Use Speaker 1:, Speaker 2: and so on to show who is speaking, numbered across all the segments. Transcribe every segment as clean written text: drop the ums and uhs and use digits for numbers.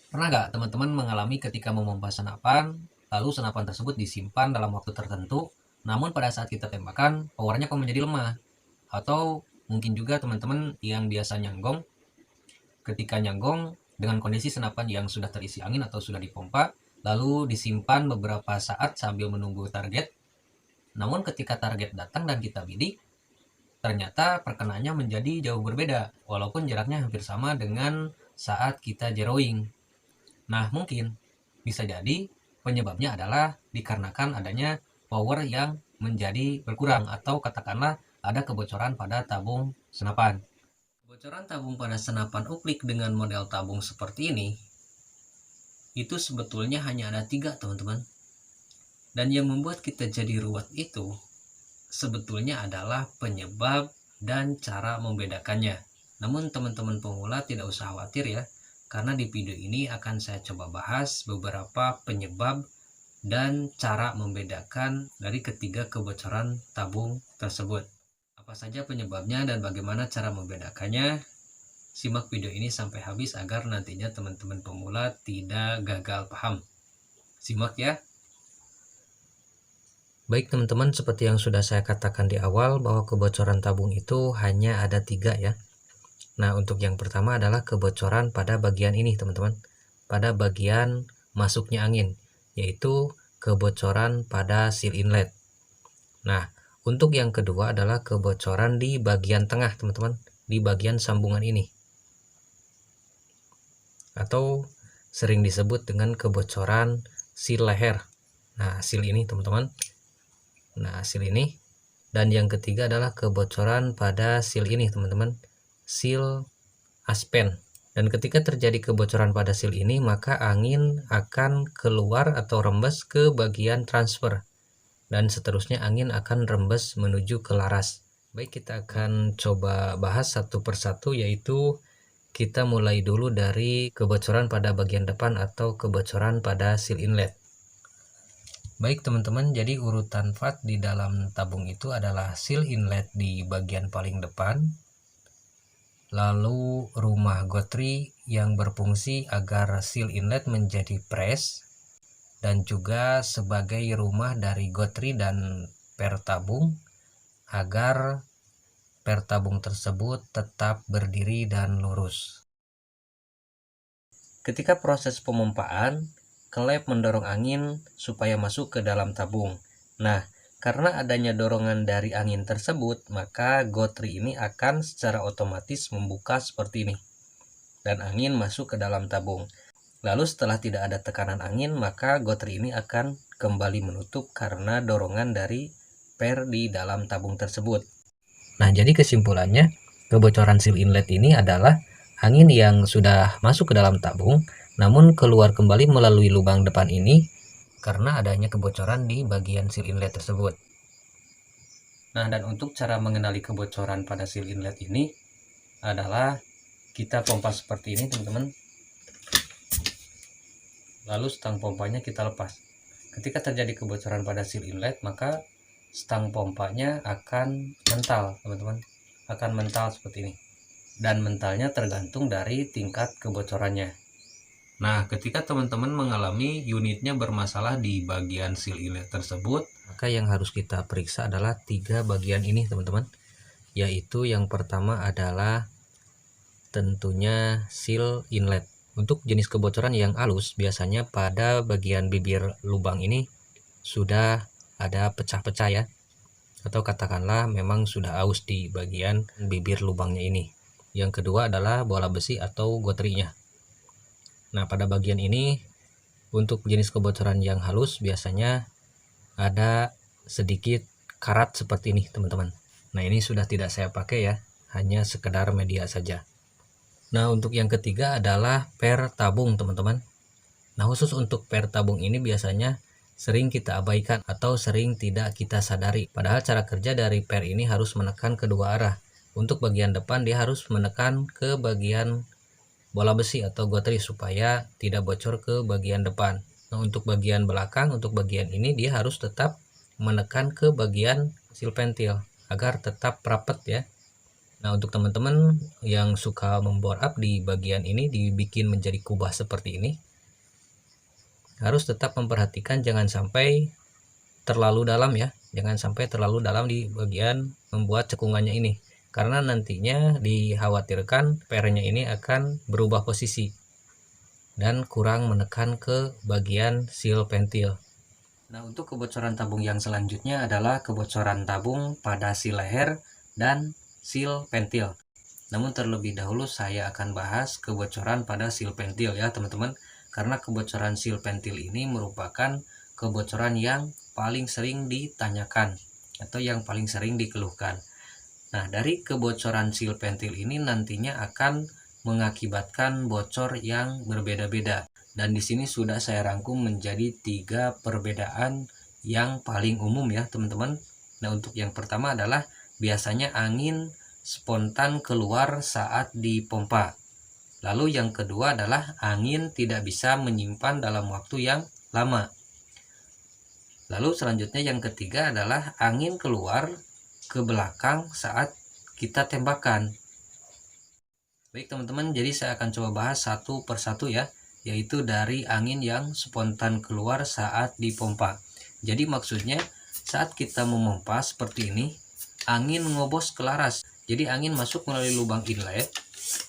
Speaker 1: Pernah nggak teman-teman mengalami ketika memompa senapan, lalu senapan tersebut disimpan dalam waktu tertentu, namun pada saat kita tembakan, powernya kok menjadi lemah? Atau mungkin juga teman-teman yang biasa nyanggong, ketika nyanggong dengan kondisi senapan yang sudah terisi angin atau sudah dipompa, lalu disimpan beberapa saat sambil menunggu target, namun ketika target datang dan kita bidik, ternyata perkenaannya menjadi jauh berbeda, walaupun jaraknya hampir sama dengan saat kita zeroing. Nah, mungkin bisa jadi penyebabnya adalah dikarenakan adanya power yang menjadi berkurang atau katakanlah ada kebocoran pada tabung senapan. Kebocoran tabung pada senapan uklik dengan model tabung seperti ini itu sebetulnya hanya ada 3, teman-teman. Dan yang membuat kita jadi ruwet itu sebetulnya adalah penyebab dan cara membedakannya. Namun teman-teman pemula tidak usah khawatir ya, karena di video ini akan saya coba bahas beberapa penyebab dan cara membedakan dari ketiga kebocoran tabung tersebut. Apa saja penyebabnya dan bagaimana cara membedakannya? Simak video ini sampai habis agar nantinya teman-teman pemula tidak gagal paham. Simak ya. Baik teman-teman, seperti yang sudah saya katakan di awal bahwa kebocoran tabung itu hanya ada 3 ya. Nah, untuk yang pertama adalah kebocoran pada bagian ini teman-teman, pada bagian masuknya angin, yaitu kebocoran pada seal inlet. Nah, untuk yang kedua adalah kebocoran di bagian tengah teman-teman, di bagian sambungan ini, atau sering disebut dengan kebocoran seal leher. Nah, seal ini teman-teman. Nah, seal ini. Dan yang ketiga adalah kebocoran pada seal ini teman-teman, seal aspen. Dan ketika terjadi kebocoran pada seal ini, maka angin akan keluar atau rembes ke bagian transfer, dan seterusnya angin akan rembes menuju ke laras. Baik, kita akan coba bahas satu persatu, yaitu kita mulai dulu dari kebocoran pada bagian depan atau kebocoran pada seal inlet. Baik teman-teman, jadi urutan part di dalam tabung itu adalah seal inlet di bagian paling depan, lalu rumah gotri yang berfungsi agar seal inlet menjadi press, dan juga sebagai rumah dari gotri dan per tabung agar per tabung tersebut tetap berdiri dan lurus. Ketika proses pemompaan, klep mendorong angin supaya masuk ke dalam tabung. Nah, karena adanya dorongan dari angin tersebut, maka gotri ini akan secara otomatis membuka seperti ini, dan angin masuk ke dalam tabung. Lalu setelah tidak ada tekanan angin, maka gotri ini akan kembali menutup karena dorongan dari per di dalam tabung tersebut. Nah, jadi kesimpulannya, kebocoran seal inlet ini adalah angin yang sudah masuk ke dalam tabung, namun keluar kembali melalui lubang depan ini karena adanya kebocoran di bagian seal inlet tersebut. Nah, dan untuk cara mengenali kebocoran pada seal inlet ini adalah kita pompa seperti ini teman-teman, lalu stang pompanya kita lepas. Ketika terjadi kebocoran pada seal inlet, maka stang pompanya akan mental teman-teman, akan mental seperti ini, dan mentalnya tergantung dari tingkat kebocorannya. Nah, ketika teman-teman mengalami unitnya bermasalah di bagian seal inlet tersebut, maka yang harus kita periksa adalah 3 bagian ini teman-teman, yaitu yang pertama adalah tentunya seal inlet. Untuk jenis kebocoran yang halus, biasanya pada bagian bibir lubang ini sudah ada pecah-pecah ya, atau katakanlah memang sudah aus di bagian bibir lubangnya ini. Yang kedua adalah bola besi atau gotrinya. Nah, pada bagian ini untuk jenis kebocoran yang halus biasanya ada sedikit karat seperti ini teman-teman. Nah, ini sudah tidak saya pakai ya, hanya sekedar media saja. Nah, untuk yang ketiga adalah per tabung teman-teman. Nah, khusus untuk per tabung ini biasanya sering kita abaikan atau sering tidak kita sadari. Padahal cara kerja dari per ini harus menekan kedua arah. Untuk bagian depan dia harus menekan ke bagian bola besi atau gotri supaya tidak bocor ke bagian depan. Nah, untuk bagian belakang, untuk bagian ini dia harus tetap menekan ke bagian seal pentil agar tetap rapet ya. Nah, untuk teman-teman yang suka membore up di bagian ini dibikin menjadi kubah seperti ini, harus tetap memperhatikan jangan sampai terlalu dalam ya. Jangan sampai terlalu dalam di bagian membuat cekungannya ini. Karena nantinya dikhawatirkan pernya ini akan berubah posisi dan kurang menekan ke bagian seal pentil. Nah, untuk kebocoran tabung yang selanjutnya adalah kebocoran tabung pada seal leher dan seal pentil. Namun terlebih dahulu saya akan bahas kebocoran pada seal pentil ya teman-teman. Karena kebocoran seal pentil ini merupakan kebocoran yang paling sering ditanyakan atau yang paling sering dikeluhkan. Nah, dari kebocoran seal pentil ini nantinya akan mengakibatkan bocor yang berbeda-beda. Dan di sini sudah saya rangkum menjadi 3 perbedaan yang paling umum ya teman-teman. Nah, untuk yang pertama adalah biasanya angin spontan keluar saat dipompa. Lalu yang kedua adalah angin tidak bisa menyimpan dalam waktu yang lama. Lalu selanjutnya yang ketiga adalah angin keluar ke belakang saat kita tembakan. Baik teman-teman, jadi saya akan coba bahas satu persatu ya, yaitu dari angin yang spontan keluar saat dipompa. Jadi maksudnya saat kita memompa seperti ini, angin ngobos ke laras. Jadi angin masuk melalui lubang inlet,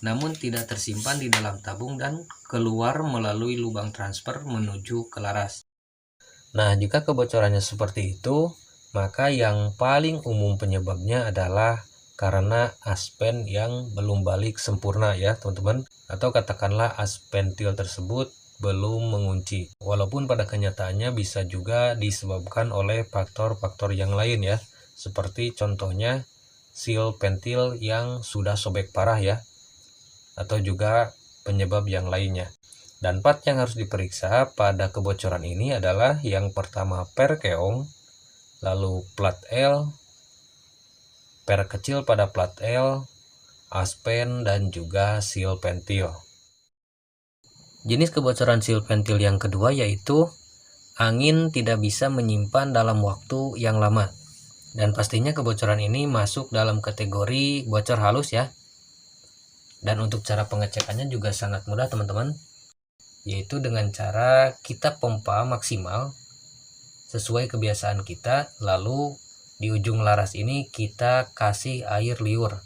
Speaker 1: namun tidak tersimpan di dalam tabung dan keluar melalui lubang transfer menuju ke laras. Nah, jika kebocorannya seperti itu, maka yang paling umum penyebabnya adalah karena aspen yang belum balik sempurna ya teman-teman, atau katakanlah aspentil tersebut belum mengunci. Walaupun pada kenyataannya bisa juga disebabkan oleh faktor-faktor yang lain ya, seperti contohnya seal pentil yang sudah sobek parah ya, atau juga penyebab yang lainnya. Dan part yang harus diperiksa pada kebocoran ini adalah yang pertama per keong, lalu plat L, per kecil pada plat L, aspen, dan juga seal pentil. Jenis kebocoran seal pentil yang kedua yaitu angin tidak bisa menyimpan dalam waktu yang lama. Dan pastinya kebocoran ini masuk dalam kategori bocor halus ya. Dan untuk cara pengecekannya juga sangat mudah teman-teman, yaitu dengan cara kita pompa maksimal sesuai kebiasaan kita, lalu di ujung laras ini kita kasih air liur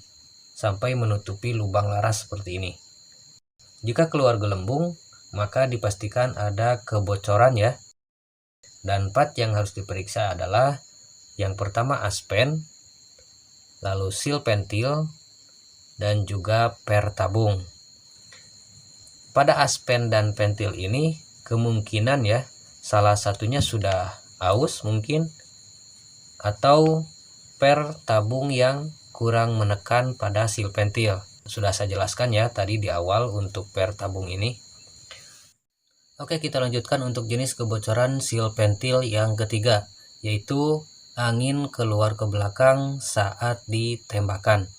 Speaker 1: sampai menutupi lubang laras seperti ini. Jika keluar gelembung, maka dipastikan ada kebocoran ya. Dan part yang harus diperiksa adalah yang pertama aspen, lalu seal pentil, dan juga per tabung. Pada aspen dan pentil ini kemungkinan ya salah satunya sudah aus mungkin, atau per tabung yang kurang menekan pada seal pentil. Sudah saya jelaskan ya tadi di awal untuk per tabung ini. Oke, kita lanjutkan untuk jenis kebocoran seal pentil yang ketiga, yaitu angin keluar ke belakang saat ditembakkan.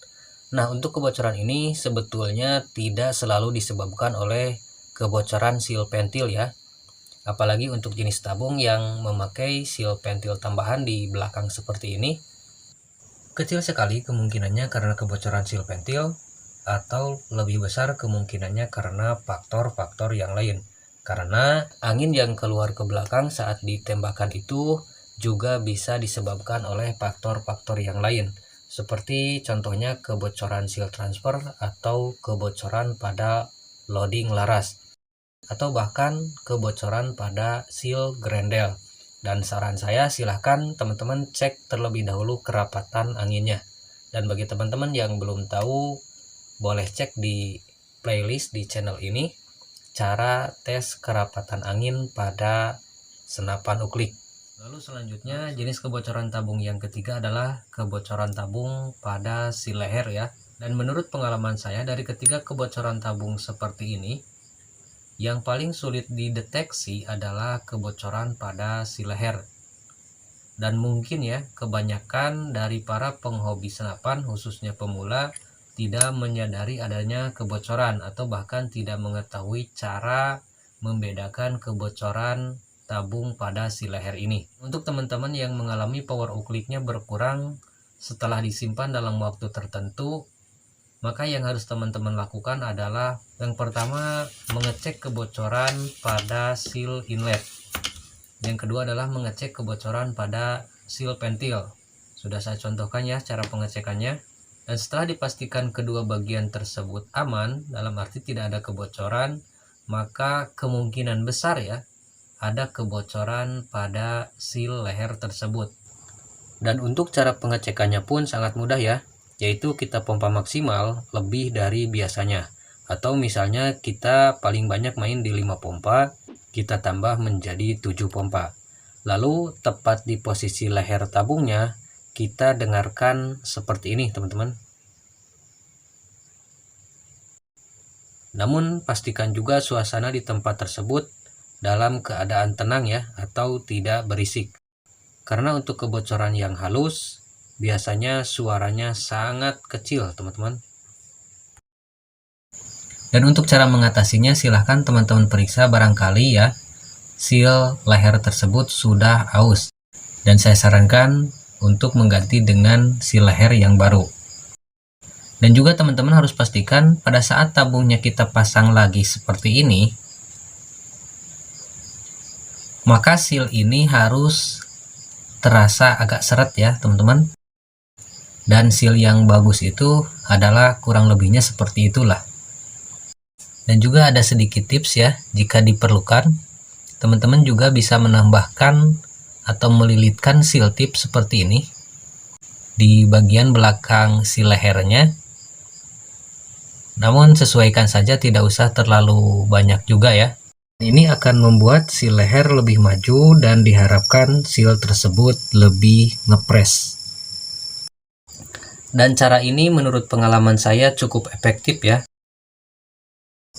Speaker 1: Nah, untuk kebocoran ini sebetulnya tidak selalu disebabkan oleh kebocoran seal pentil ya. Apalagi untuk jenis tabung yang memakai seal pentil tambahan di belakang seperti ini, kecil sekali kemungkinannya karena kebocoran seal pentil, atau lebih besar kemungkinannya karena faktor-faktor yang lain. Karena angin yang keluar ke belakang saat ditembakkan itu juga bisa disebabkan oleh faktor-faktor yang lain, seperti contohnya kebocoran seal transfer atau kebocoran pada loading laras, atau bahkan kebocoran pada seal grendel. Dan saran saya silahkan teman-teman cek terlebih dahulu kerapatan anginnya. Dan bagi teman-teman yang belum tahu, boleh cek di playlist di channel ini cara tes kerapatan angin pada senapan uklik. Lalu selanjutnya jenis kebocoran tabung yang ketiga adalah kebocoran tabung pada seal leher ya. Dan menurut pengalaman saya dari ketiga kebocoran tabung seperti ini, yang paling sulit dideteksi adalah kebocoran pada seal leher. Dan mungkin ya kebanyakan dari para penghobi senapan khususnya pemula tidak menyadari adanya kebocoran atau bahkan tidak mengetahui cara membedakan kebocoran tabung pada seal leher ini. Untuk teman-teman yang mengalami power ukliknya berkurang setelah disimpan dalam waktu tertentu, Maka yang harus teman-teman lakukan adalah yang pertama mengecek kebocoran pada seal inlet. Yang kedua adalah mengecek kebocoran pada seal pentil. Sudah saya contohkan ya cara pengecekannya. Dan setelah dipastikan kedua bagian tersebut aman, dalam arti tidak ada kebocoran, maka kemungkinan besar ya ada kebocoran pada seal leher tersebut. Dan untuk cara pengecekannya pun sangat mudah ya, yaitu kita pompa maksimal lebih dari biasanya. Atau misalnya kita paling banyak main di 5 pompa, kita tambah menjadi 7 pompa. Lalu tepat di posisi leher tabungnya, kita dengarkan seperti ini teman-teman. Namun pastikan juga suasana di tempat tersebut dalam keadaan tenang ya, atau tidak berisik. Karena untuk kebocoran yang halus, biasanya suaranya sangat kecil teman-teman. Dan untuk cara mengatasinya, silahkan teman-teman periksa barangkali ya seal leher tersebut sudah aus. Dan saya sarankan untuk mengganti dengan seal leher yang baru. Dan juga teman-teman harus pastikan pada saat tabungnya kita pasang lagi seperti ini, maka seal ini harus terasa agak seret ya teman-teman. Dan seal yang bagus itu adalah kurang lebihnya seperti itulah. Dan juga ada sedikit tips ya, jika diperlukan teman-teman juga bisa menambahkan atau melilitkan seal tip seperti ini di bagian belakang seal lehernya. Namun sesuaikan saja, tidak usah terlalu banyak juga ya. Ini akan membuat seal leher lebih maju dan diharapkan seal tersebut lebih ngepres. Dan cara ini menurut pengalaman saya cukup efektif ya.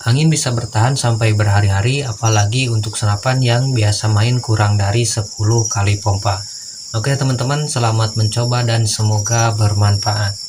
Speaker 1: Angin bisa bertahan sampai berhari-hari, apalagi untuk senapan yang biasa main kurang dari 10 kali pompa. Oke teman-teman, selamat mencoba dan semoga bermanfaat.